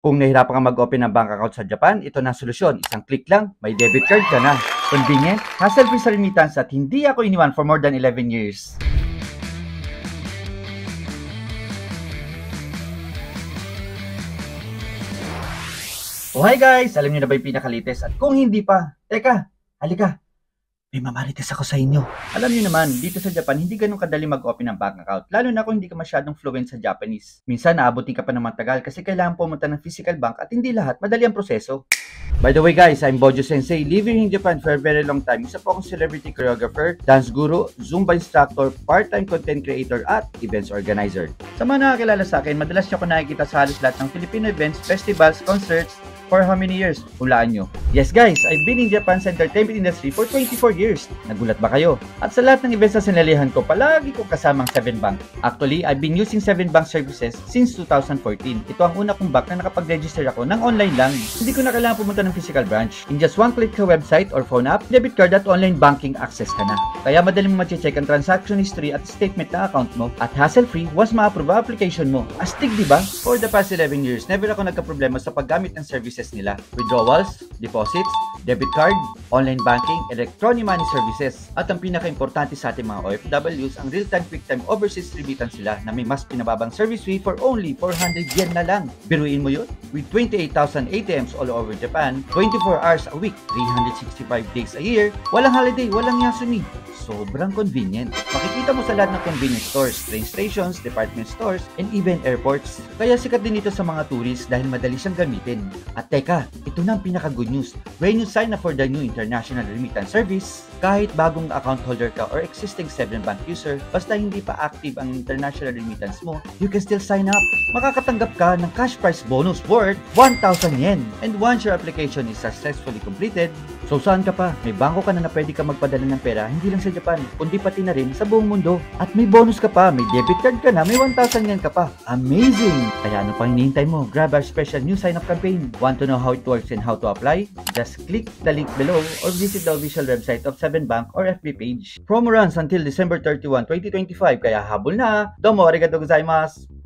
Kung nahihirapan ka mag-open ng bank account sa Japan, ito na ang solusyon. Isang click lang, may debit card ka na. Convenient, hassle-free sa remittance at hindi ako iniwan for more than 11 years. Oh hi guys! Alam niyo na ba yung pinaka-latest? At kung hindi pa, teka, halika. May mamarites ako sa inyo. Alam niyo naman, dito sa Japan, hindi ganun kadali mag-open ng bank account. Lalo na kung hindi ka masyadong fluent sa Japanese. Minsan, naabutin ka pa ng matagal kasi kailangan pumunta ng physical bank at hindi lahat madali ang proseso. By the way guys, I'm Bojo Sensei, living in Japan for a very long time. Isa po akong celebrity choreographer, dance guru, Zumba instructor, part-time content creator, at events organizer. Sa mga nakakilala sa akin, madalas niyo ako nakikita sa halos lahat ng Filipino events, festivals, concerts. For how many years? Hulaan nyo. Yes guys, I've been in Japan's entertainment industry for 24 years. Nagulat ba kayo? At sa lahat ng events na sinalihan ko, palagi ko kasamang 7bank. Actually, I've been using 7bank services since 2014. Ito ang una kong bank na nakapag-register ako ng online lang. Hindi ko na kailangan pumunta ng physical branch. In just one click sa website or phone app, debit card at online banking access ka na. Kaya madali mo ma-check ang transaction history at statement ng account mo. At hassle-free, once ma-approve application mo. Astig diba? For the past 11 years, never ako nagka-problema sa paggamit ng services nila. Withdrawals, deposits, debit card, online banking, electronic money services. At ang pinaka-importante sa ating mga OFWs, ang real-time quick-time overseas remittance sila na may mas pinababang service fee for only 400 yen na lang. Biruin mo yun? With 28,000 ATMs all over Japan, 24 hours a week, 365 days a year, walang holiday, walang yasumi. Sobrang convenient. Makikita mo sa lahat ng convenience stores, train stations, department stores, and even airports. Kaya sikat din ito sa mga tourists dahil madali siyang gamitin. At teka, ito na ang pinaka-good news. When you sign up for the new international remittance service, kahit bagong account holder ka or existing 7bank user, basta hindi pa active ang international remittance mo, you can still sign up. Makakatanggap ka ng cash prize bonus worth 1,000 yen. And once your application is successfully completed, so saan ka pa? May bangko ka na pwede ka magpadala ng pera, hindi lang sa Japan, kundi pati na rin sa buong mundo. At may bonus ka pa, may debit card ka na, may 1,000 yen ka pa. Amazing! Kaya ano pang hinihintay mo? Grab our special new sign-up campaign. Want to know how it works and how to apply? Just click the link below or visit the official website of 7bank or FB page. Promo runs until December 31, 2025, kaya habol na! Domo arigatou gozaimasu!